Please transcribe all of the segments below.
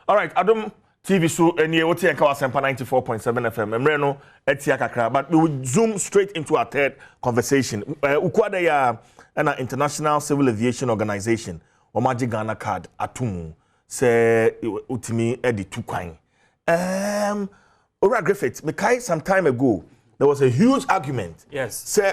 All right, Adom TV so any oti enka wasempa 94.7 FM. Emre no etia kakra, but we will zoom straight into our third conversation. Ukwada ya na International Civil Aviation Organization, Omaji Ghana card atumu se utimi edi tukwan. Ora Griffith, me some time ago, there was a huge argument. Yes. Say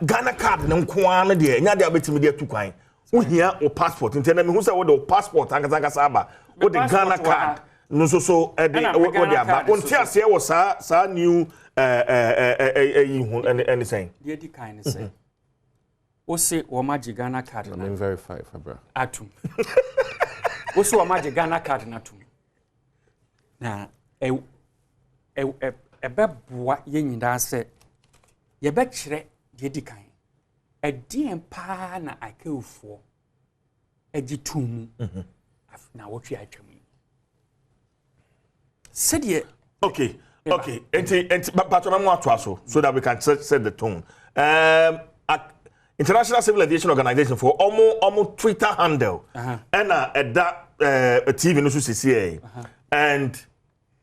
Ghana card no kwana de nya de abetimi de tukwan. Who here or passport? Intend me who say what the passport angazanga saba. What the Ghana card? No so what they are. But until say was sa new anything. The edi kind say. O say o maji Ghana card. I'm verify Fabra. Atum. O say o maji Ghana card na tum. Na beboa ye nyinda say ye be kire the edi kind. A DM pa na ICAO for ejitum na what we are doing. Said ye okay. But I'm more to so that we can set the tone. International Civil Aviation Organization for almost Twitter handle and that TV no CCA and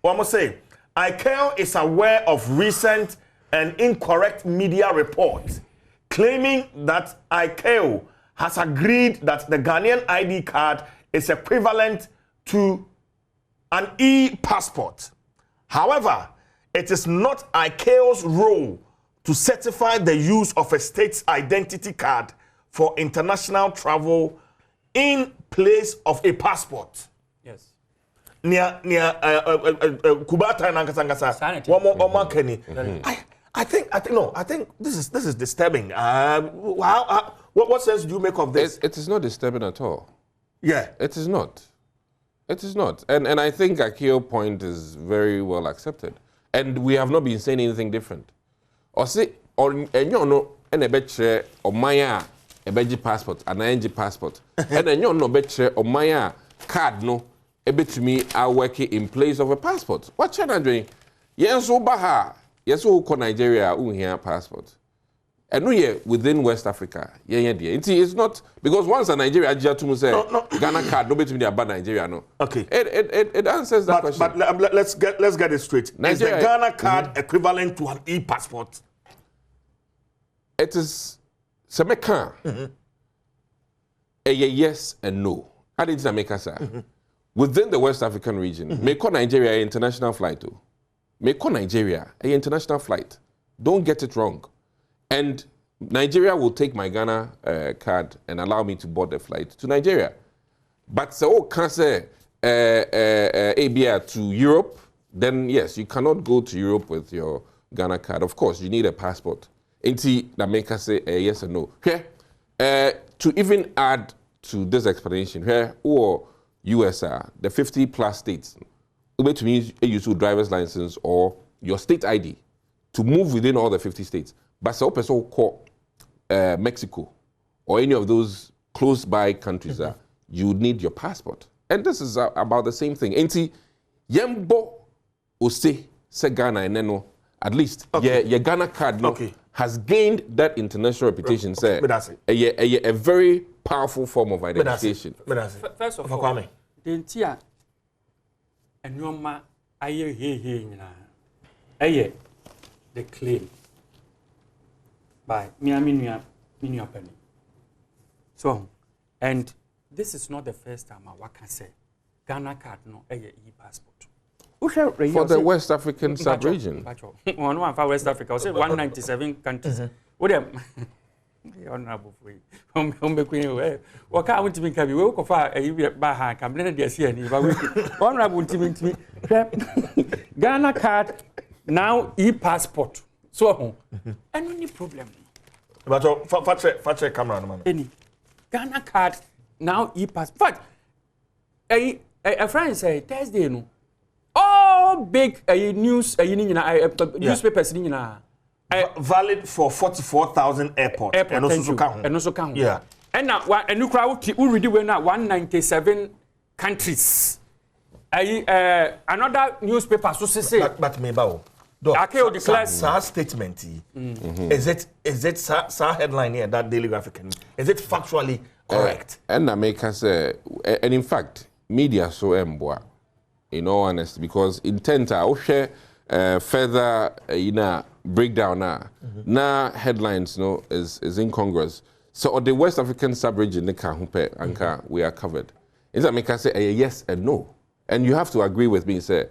what must say ICAO is aware of recent and incorrect media reports claiming that ICAO has agreed that the Ghanaian ID card is equivalent to an e-passport. However, it is not ICAO's role to certify the use of a state's identity card for international travel in place of a passport. Yes. Near Kubata and Ankasangasa. One more Kenny. I think this is disturbing. What sense do you make of this? It is not disturbing at all. Yeah. It is not. It is not. And I think ICAO point is very well accepted. And we have not been saying anything different. Or say, or no, and a betre or Maya, a beji passport, an NG passport. And then you no betre or Maya card no, a bit to me are working in place of a passport. What China doing? Yes, Obaha. Yes, who call Nigeria who here passport. And we are within West Africa. Yeah. It's not because once a Nigeria to say Ghana card, nobody to me about Nigeria, no. Okay. It answers that question. But let's get it straight. Nigeria, is the Ghana card equivalent to an e-passport? It is Semeka. A yes and no. How did Jamaica say? Within the West African region, may call Nigeria an international flight too. May call Nigeria an international flight. Don't get it wrong. And Nigeria will take my Ghana card and allow me to board the flight to Nigeria. But so can say ABR to Europe, then yes, you cannot go to Europe with your Ghana card. Of course, you need a passport. Until that make us say yes or no. Okay? To even add to this explanation, here or USR, the 50 plus states, to mean a use driver's license or your state ID to move within all the 50 states. But so person call Mexico or any of those close by countries, you need your passport. And this is about the same thing. Enti yembo ose se Ghana and neno at least your Ghana card has gained that international reputation. Say a very powerful form of identification. First of all, the and your ma aye the claim by Miami Penny. So, and this is not the first time I can say Ghana card no e-passport. For the West African sub-region. One for West Africa, I said 197 countries. What am honorable for you? What can't we make a work of a Baha, come let us see any honorable to me. Ghana card now e-passport. So, and any problem. But for camera, man. Any Ghana card now e-passport. A friend say Thursday no. All big news newspapers valid for 44,000 airports. And also count. Yeah. And now and you crowd who read when 197 countries. Another newspaper so say. But me bao. ICAO declares statement. Is it headline here that Daily Graphic? Is it factually correct? And I make us and in fact media so emboa. in all honesty, because intent I share further breakdown now headlines is incongruous. So the West African sub-region Anka, we are covered. Is that make us say a yes and no? And you have to agree with me, say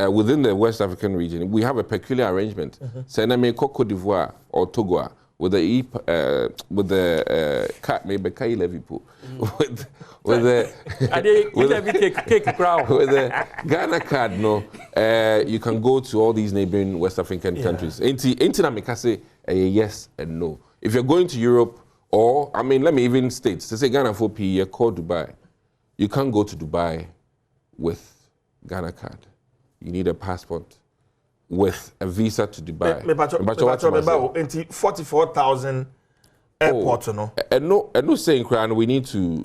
within the West African region, we have a peculiar arrangement. Say Cote d'Ivoire or Togo with the maybe Kai Levipo with the Ghana card. No, you can go to all these neighboring West African countries. Into make us say a yes and no. If you're going to Europe, or I mean, let me even state to say Ghana for P, you call Dubai. You can't go to Dubai with Ghana card. You need a passport with a visa to Dubai. 44,000 airports, no. And no saying, Crown, we need to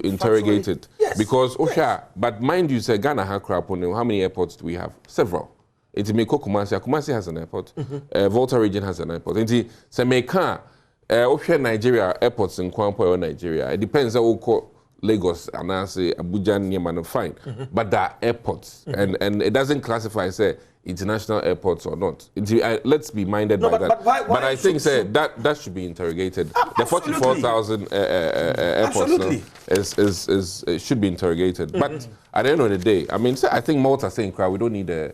interrogate it. Yes, because but mind you, say Ghana has crap on how many airports do we have? Several. It's Meko Kumasi has an airport. Volta region has an airport. It's Meka Nigeria airports in Kwampo or Nigeria. It depends on who Lagos and I say Abuja and fine. But there are airports and it doesn't classify say international airports or not. Let's be minded by that. But I think that should be interrogated. The 44,000 airports should be interrogated. But at the end of the day, I mean, I think Malta saying we don't need a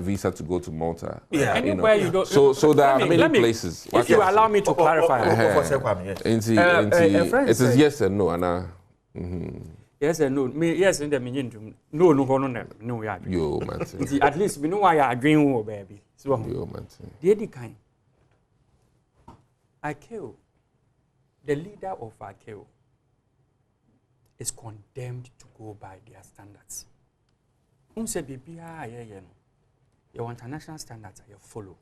visa to go to Malta. Yeah. Anywhere you don't. So there are many places. If you allow me to clarify. It is yes and no, Anna. Yes and no. Me yes in the meaning no yeah. Yo man. At least we know why I dream baby. So yo man. The kind. ICAO, the leader of ICAO, is condemned to go by their standards. Say your international standards you follow.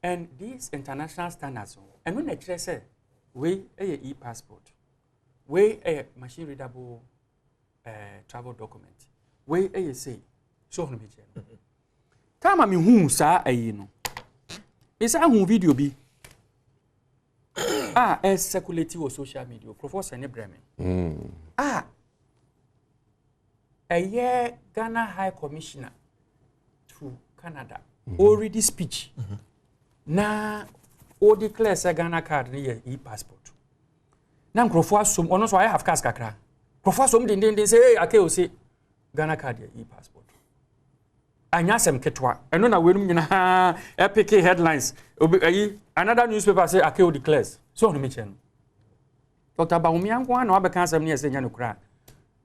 And these international standards, and when they say we a e-passport, we a machine readable travel document, we a say so on me. Time I mean who sa it's a video be circulating on social media. Professor Bremen. A year Ghana High Commissioner to Canada already speech. Now, all declares a Ghana card near e-passport. Now, Professor, so I have Kaskakra. Professor, they say, hey, I say Ghana card e-passport. I know some Ketwa. I know now we're epic headlines. Another newspaper say ICAO declares. So, on Dr. Baumian, one or because I'm near Senyanukra.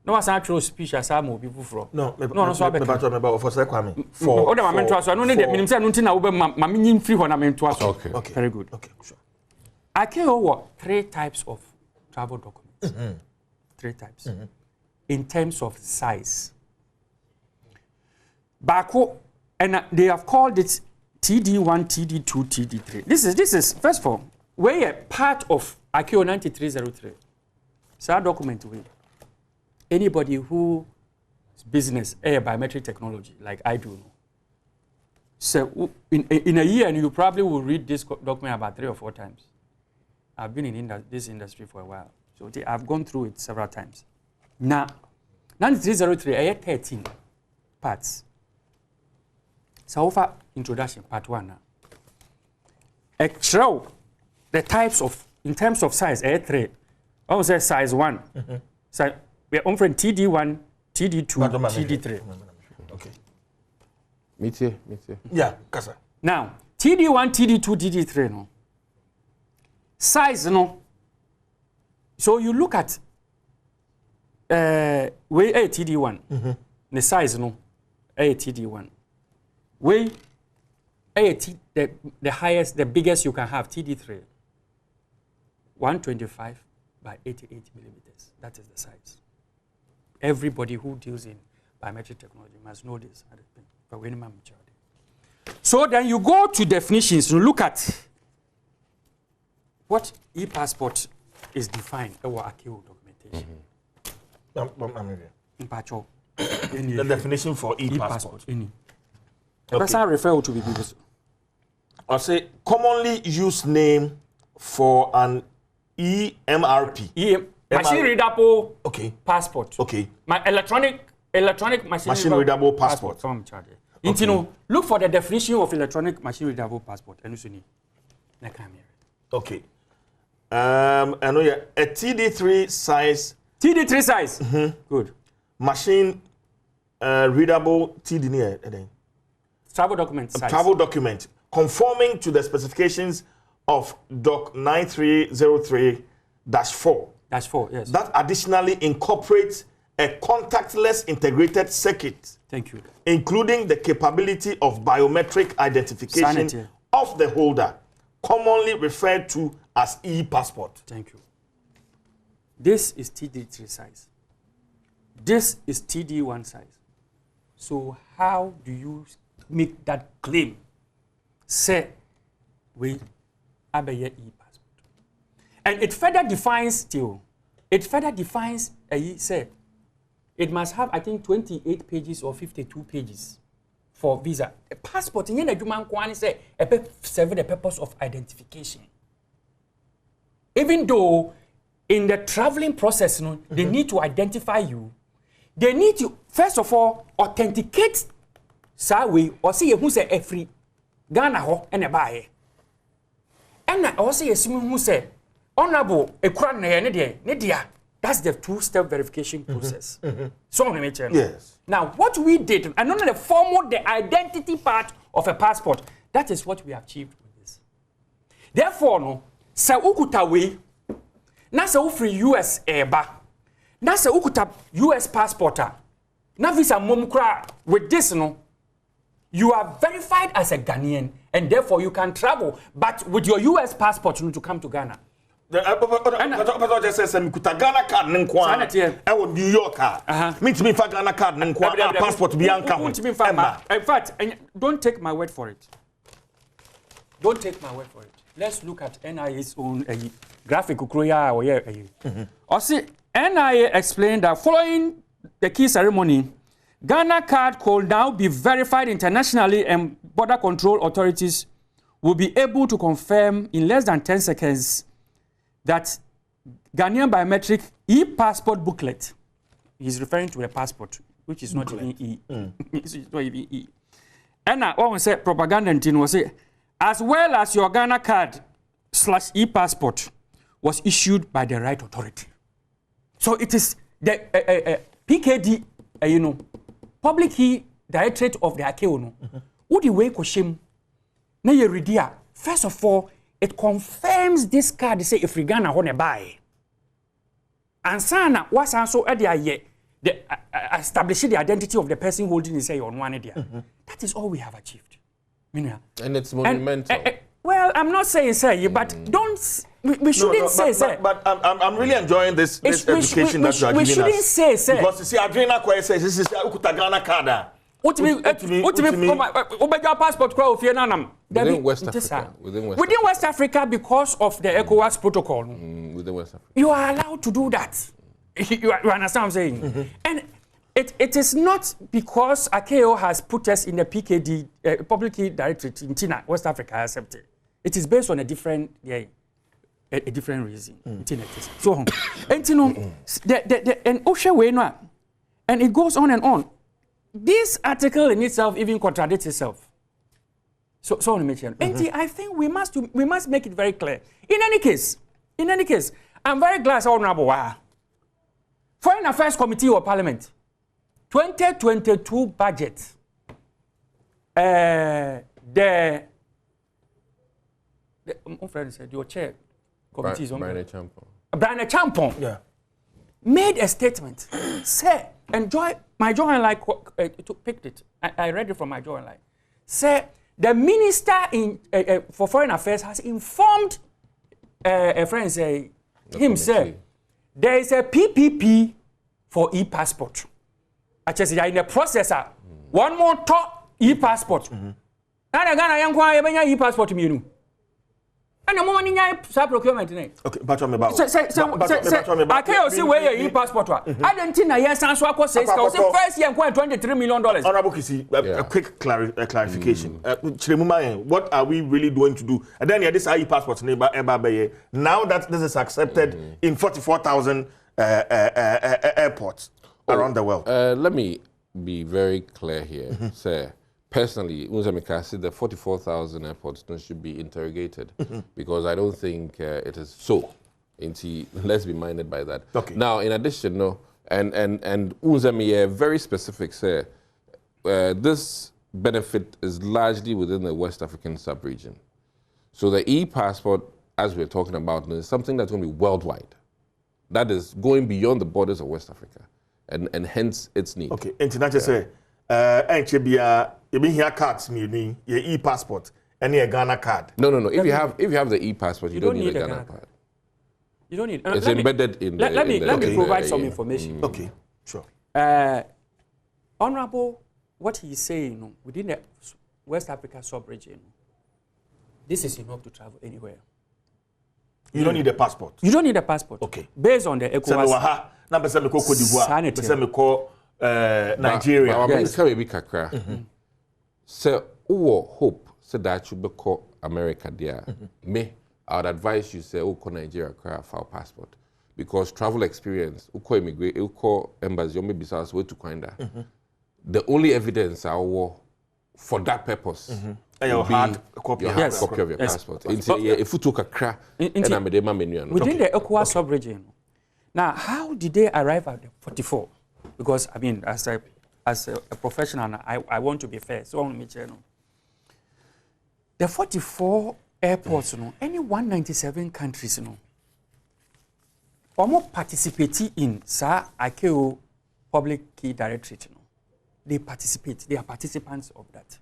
No, as actual speech as I move people from. No, so about for Kwame. For other men to us, I don't need them. I'm meaning free when I'm into us. Okay, very good. Okay, sure. ICAO 3 types of travel documents. 3 types. In terms of size. Bako, and they have called it TD1, TD2, TD3. This is first of all, we're a part of ICAO 9303. So document we. Anybody whose business biometric technology, like I do, so in a year, and you probably will read this document about 3 or 4 times. I've been in this industry for a while, so I've gone through it several times. Now, 9303, I had 13 parts. So far, introduction, part 1 now. Show the types of, in terms of size, I had 3. I would say size 1. So, we are on from TD1, TD2, TD3. Okay. Me too. Yeah, Kasa. Now, TD1, TD2, TD3, no. Size, no. So you look at way a TD1. The size, no. A TD1. Way a the highest, the biggest you can have, TD3. 125 by 88 millimeters. That is the size. Everybody who deals in biometric technology must know this. So then you go to definitions and look at what e-passport is defined in our ICAO documentation. The definition for e-passport. That's how I refer to people. I'll say commonly used name for an EMRP. Machine readable okay. passport. Okay. My electronic electronic machine readable passport. Okay. Look for the definition of electronic machine readable passport. Okay. I know a TD3 size. TD3 size. Good. Machine readable TD travel document size. Travel document conforming to the specifications of Doc 9303-4. -4, yes. That additionally incorporates a contactless integrated circuit. Thank you. Including the capability of biometric identification Sanity. of the holder, commonly referred to as e-passport. Thank you. This is TD3 size. This is TD1 size. So how do you make that claim? Say, we have a e-passport. And it further defines, say, it must have, I think, 28 pages or 52 pages for visa. A passport, in the human quantity, say, serve the purpose of identification. Even though in the traveling process, they need to identify you. They need to, first of all, authenticate way or see who say every Ghana ho and a buy. And I also assume who say honorable a crown nedia. That's the two-step verification process. So yes. Now what we did, and not the formal, the identity part of a passport, that is what we achieved with this. Therefore, no, sa ukuta we, na sa free US eba, na sa ukuta US passporter, na visa momkra with this no. You are verified as a Ghanaian, and therefore you can travel, but with your US passport, you need to come to Ghana. But just says Ghana card New York card. Means me for Ghana card passport Bianca. In fact, don't take my word for it. Don't take my word for it. Let's look at NIA's own graphic. Or see, NIA explained that following the key ceremony, Ghana card could now be verified internationally, and border control authorities will be able to confirm in less than 10 seconds that Ghanaian biometric e-passport booklet, he's referring to a passport, which is not even E. It's not even E. And I always say propaganda and was say, as well as your Ghana card / e-passport was issued by the right authority. So it is the PKD, Public Key Directorate of the ICAO. What the way koshim na ye redia. First of all, it confirms this card. They say if we Ghana hone buy. And sana was also establishing the identity of the person holding it on one idea. That is all we have achieved. And it's monumental. Well, I'm not saying say, but don't. We shouldn't say. But I'm really enjoying this education that you are giving us. We shouldn't say. Because you see, Adrena Kwe says this is Ghana card. What do you mean? Passport within West Africa. Within West Africa, because of the ECOWAS protocol. Within West Africa. You are allowed to do that. You understand what I'm saying? And it is not because ICAO has put us in the PKD, Public Key Directorate in Tina, West Africa, accepted. It is based on a different, a different reason. So, and and Osha way no, and it goes on and on. This article in itself even contradicts itself. So and I think we must make it very clear. In any case, I'm very glad Honorable Foreign Affairs Committee of Parliament, 2022 budget. My friend said your chair committee is on. Brian Champon made a statement. Say, my Joy and Light picked it. I read it from my Joy and Light. Say the minister for foreign affairs has informed a friend say him say there is a PPP for e-passport. I just say in the processor one more top e-passport. Na Ghana yankwa yebenya e-passport mienu. And the morning procurement. Okay, but I'm about. I can't see where your e-passport. I don't think yes, answer says first year $23 million. Honorable Kisi, a quick clarification. What are we really going to do? And then this e-passport neighbor now that this is accepted in 44,000 airports. around the world. Let me be very clear here. Sir, personally, the 44,000 airports should be interrogated because I don't think it is so. Let's be minded by that. Okay. Now, in addition, and very specific, sir, this benefit is largely within the West African sub-region. So the e-passport, as we're talking about, is something that's going to be worldwide. That is going beyond the borders of West Africa, and hence its need. Okay, international say, you been here cards, your e-passport, and your Ghana card. No. If you have the e-passport, you don't need a Ghana card. You don't need. It's embedded in. Let me provide some information. Okay, sure. Honorable, what he's saying, within the West Africa sub-region, this is enough to travel anywhere. You don't need a passport. You don't need a passport. Okay. Based on the ECOWAS. Nigeria. So, hope so that you become America there. Me, I would advise you say, "Oh, Nigeria, cry for a passport," because travel experience, immigrate, embassy, maybe way to find that. The only evidence I will for that purpose. Your hard copy, copy of your passport. If you took a crack, within the ECOWAS sub-region. Now, how did they arrive at the 44? Because I mean, as a professional, I want to be fair. So I want to make sure. The 44 airports, any 197 countries, or more participating in ICAO public key directorate. They participate. They are participants of that.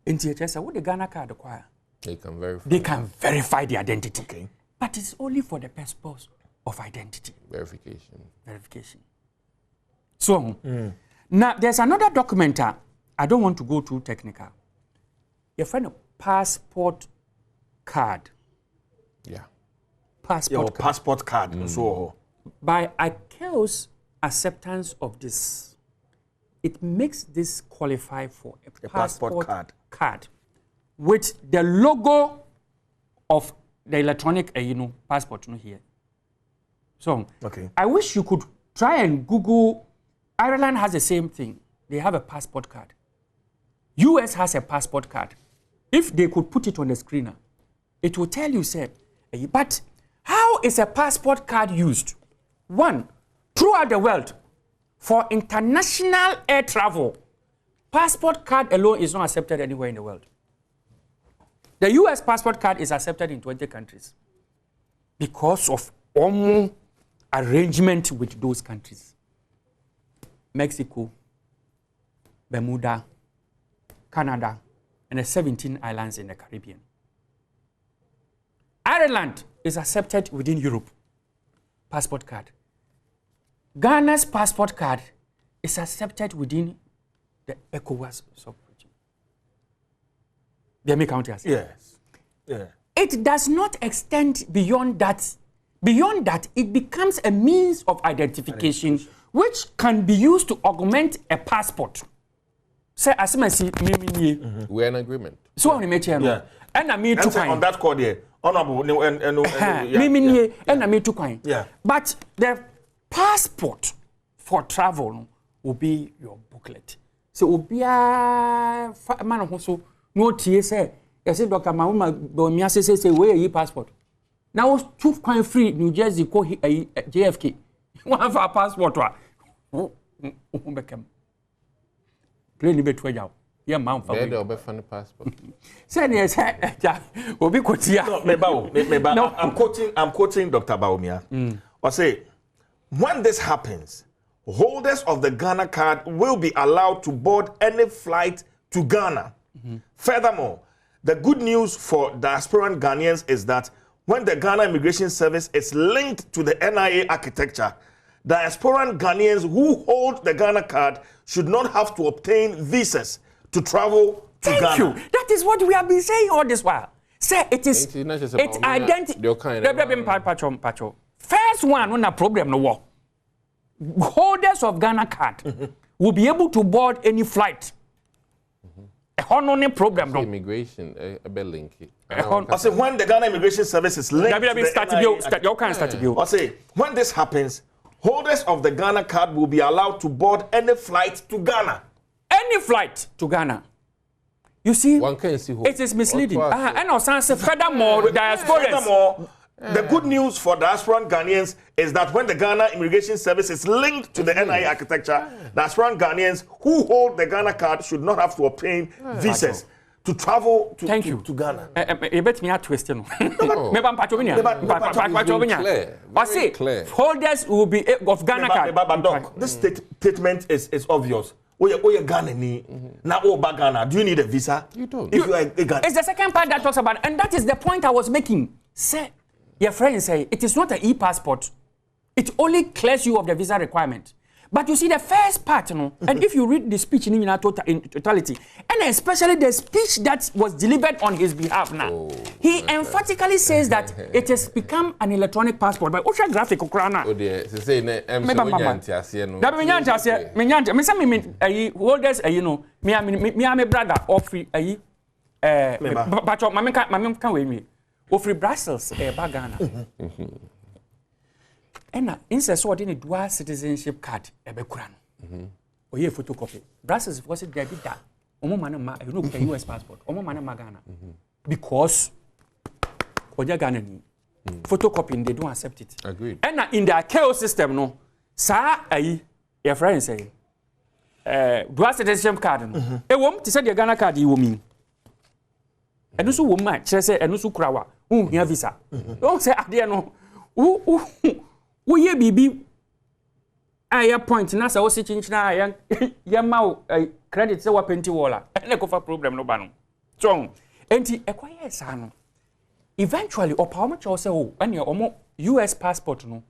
In THS, what the Ghana card acquire? They can verify. They can verify the identity. Okay. But it's only for the purpose of identity. Verification. So, now there's another document. I don't want to go too technical. You find a passport card. Yeah. Passport card. So, by ICAO's acceptance of this, it makes this qualify for a passport card with the logo of the electronic passport here. So I wish you could try and Google. Ireland has the same thing. They have a passport card. US has a passport card. If they could put it on the screen, it will tell you, but how is a passport card used? One, throughout the world, for international air travel, passport card alone is not accepted anywhere in the world. The US passport card is accepted in 20 countries because of arrangement with those countries. Mexico, Bermuda, Canada, and the 17 islands in the Caribbean. Ireland is accepted within Europe, passport card. Ghana's passport card is accepted within the ECOWAS sub-region. The County has. Yes. Yeah. It does not extend beyond that. Beyond that, it becomes a means of identification which can be used to augment a passport. Say, as I see, we're in agreement. So on the and I mean to on that code here, honorable and I mean to yeah. But the passport for travel will be your booklet. So will be a man also no TSA. I said Dr. Mahuma Bomia say where your passport. Now 2 coin free New Jersey call JFK. One of our passport. Play the between you. Yeah, mount for me. Funny passport. Say yes, Obi Kotia. No, I'm quoting Dr. Baumia. I say, when this happens, holders of the Ghana card will be allowed to board any flight to Ghana. Furthermore, the good news for diasporan Ghanaians is that when the Ghana Immigration Service is linked to the NIA architecture, diasporan Ghanaians who hold the Ghana card should not have to obtain visas to travel to Ghana. Thank you. That is what we have been saying all this while. Say it is it's identity. First one on a problem no war. Holders of Ghana card will be able to board any flight. A problem no. Immigration a bit linky. I say when the Ghana Immigration Service is linked to the NIA, I say when this happens, holders of the Ghana card will be allowed to board any flight to Ghana. Any flight to Ghana. You see, one can see it is misleading. And also, furthermore, furthermore, the good news for diasporan Ghanaians is that when the Ghana Immigration Service is linked to the NIA architecture, diasporan Ghanaians who hold the Ghana card should not have to obtain visas to travel to Ghana. You bet me a twist. I say holders will be of Ghana card. But this statement is obvious. Oye Ghana ni na oba Ghana. Do you need a visa? You don't. If you are a Ghana. It's the second part that talks about, and that is the point I was making. Say, your friend say it is not an e-passport. It only clears you of the visa requirement. But you see the first part, you know, and if you read the speech in totality, and especially the speech that was delivered on his behalf now, he emphatically says that it has become an electronic passport. But what's your graphic, Ukraina? Oh, dear. They say, holders, you know, me, I'm a brother of but my can't wait me. Of Brussels, Ghana. And instead of any dual citizenship card, or a photocopy. Brussels was it there be that. You know, a US passport, Ghana. Because Ghana photocopying, they don't accept it. Agreed. And in the ICAO system, no, sir, your friend say, dual citizenship card, a woman to say the Ghana card, you mean. And also, woman, she said, and also Krawa, who have visa. Don't say, I don't know. We ye bibi aya point na sa wo se chinchina aya ya ma credit se wa penti wala na ko fa problem no ba no so enti ekwaye sa no eventually opa mo cho se o ane omo US passport no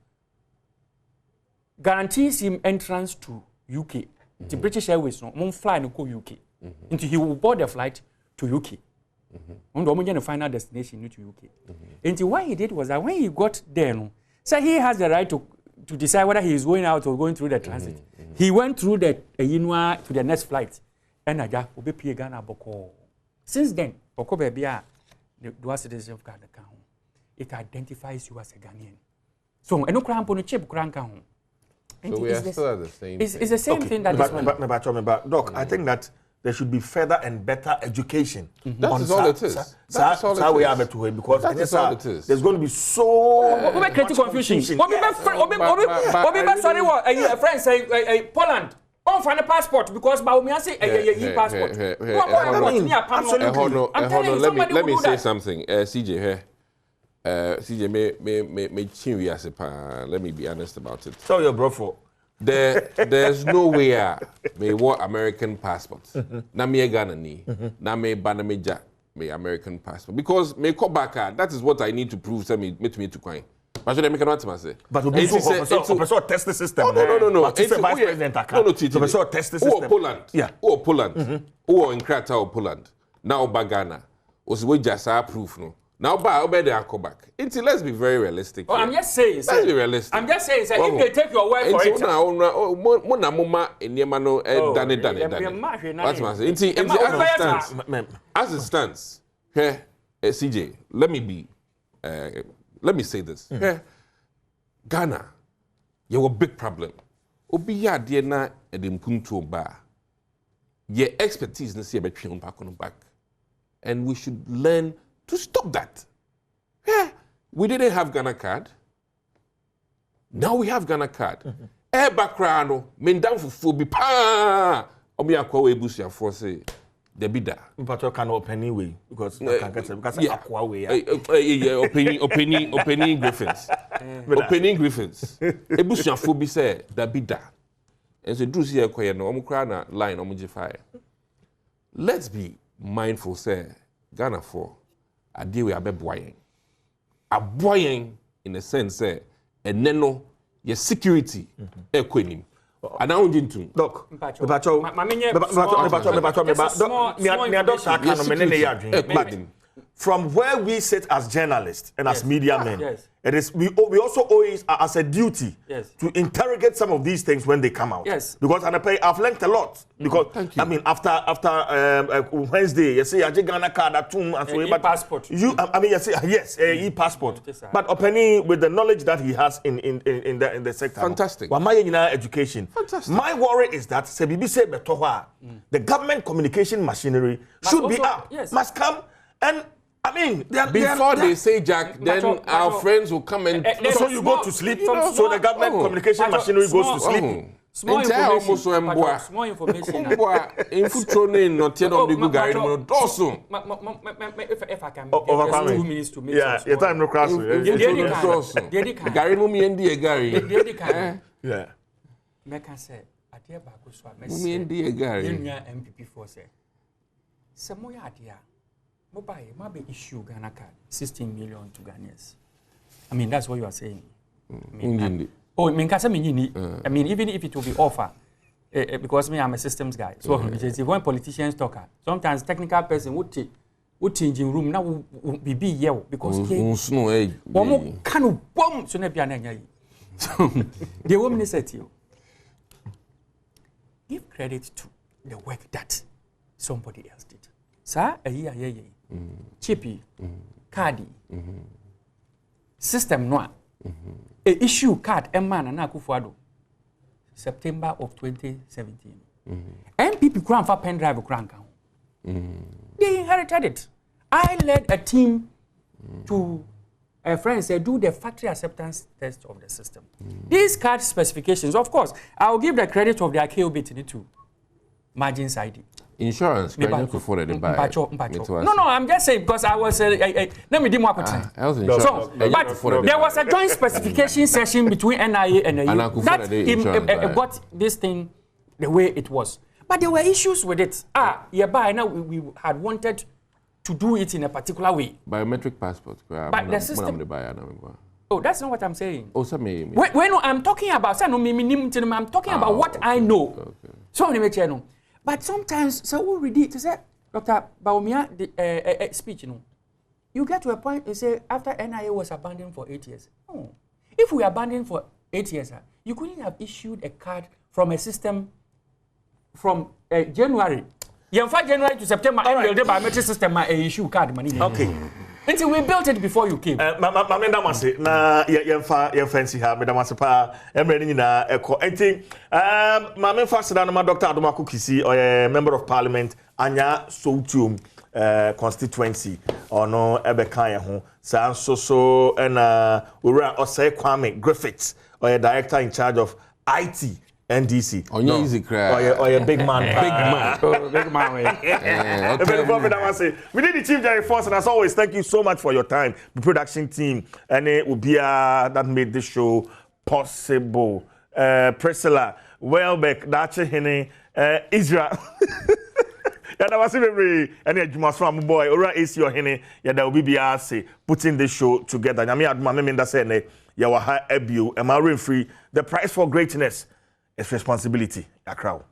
guarantees him entrance to UK. The British Airways no mo fly no go UK. Until he will board the flight to UK. And the final destination to UK. And what he did was that when he got there, no, so he has the right to decide whether he is going out or going through the transit. He went through the to the next flight. And Aja will be Ghana Boko. Since then, Boko baby, the dual citizenship of Ghana, it identifies you as a Ghanaian. So, no cramp on a chip, crank home. So we are still at the same. It's the same thing that but Doc, I think that there should be further and better education. That is all it is. That's all it is. Because that is all it is. There's going to be so much confusion. Friends say Poland. On find a passport because Baumia say a passport. Let me say something. CJ here. CJ may chin as a let me be honest about it. So your bro for. There's no way me want American passport. Na me Ghana ni. Na me Banameja me American passport. Because me come back that is what I need to prove say me to coin. But should I make an answer say? But we also test the system. No. It's a vice president account. So test the system. Poland. Yeah. Poland. In Krakow or Poland. Now ba Ghana. Osi just proof no. Now, by the come back. Let's be very realistic. Oh, I'm just saying. Let's be realistic. I'm just saying. If they take your word for it. As it stands, here, CJ, let me say this. Here, Ghana, you have a big problem. Obi ya diena edimpuntu ba. Your expertise na see between back. And we should learn to stop that. Yeah, we didn't have Ghana card. Now we have Ghana card. Background, men down for full pa. Obi akwa we busia for say the bidda. But you can open anyway because I can get because akwa we. Opening Griffins. Opening Griffins. Ebusia for be say the bidda. And so do see akwa no omukra na line omujify. Let's be mindful say Ghana for a deal we are boying. A boying in the sense that and then no your security equanim. And now into Doc. from where we sit as journalists and as media men, it is we also owe it as a duty to interrogate some of these things when they come out. Yes. Because I've learned a lot. Because I mean, after Wednesday, you say I just Ghana card at and so but passport. I mean, you say yes, e-passport. But Openi, with the knowledge that he has in the sector, fantastic. My education. Fantastic. My worry is that the government communication machinery should be up. Must come and. I mean, before they say Jack, then our friends will come and so you go to sleep. So the government communication machinery goes to sleep. Small information. If I can just 2 minutes to make your time no crash. Yeah. Meka say adia ba ko so MPP for say. Samoya adia. Mobile, maybe issue Ghana card, 16 million to Ghanaians. I mean, that's what you are saying. I mean, even if it will be offer, because me, I'm a systems guy. So when politicians talk, sometimes technical person would change in room now will be yell because one kind of bomb so never. So the woman said to you, give credit to the work that somebody else did. Sir, chippy, cardi, system noir, a issue card, a man and Akufuado, September of 2017. MPP crown for pen drive crank. They inherited it. I led a team to a friend said do the factory acceptance test of the system. These card specifications, of course, I'll give the credit of the ICAO bit to margins ID. Insurance, no, I'm just saying because I was let me do more time. But there was a joint specification session between NIA and AU that got this thing the way it was. But there were issues with it. Now we had wanted to do it in a particular way. Biometric passport. But the system. Oh, that's not what I'm saying. Oh, so me. When I'm talking about, I'm talking about what I know. So, but sometimes, so we read it, say, Dr. Baumia, the speech, you get to a point, you say, after NIA was abandoned for 8 years. No. If we abandoned for 8 years, you couldn't have issued a card from a system from January. January to September, and the biometric system, issue card money. Okay. Until we built it before you came. Mamma na your fancy have Madam Masapa, Emily na echo. I think Mamma faster than my Dr. Adom Kisi or a member of parliament, Anya Sotium constituency or no Ebekaya home. So and Ura Osei Kwame Griffiths or a director in charge of IT. NDC. On your easy cry. Or a big man. Big man. We did the Chief Jerry Force, and as always, thank you so much for your time. The production team, and it will be that made this show possible. Priscilla, Welbeck, Dache Hene, Israel. That was every and you must from boy or is your henny. Yeah, that will be putting this show together. I mean, my member said, "Yawaha Ebu, am I free? The price for greatness is responsibility." A crowd.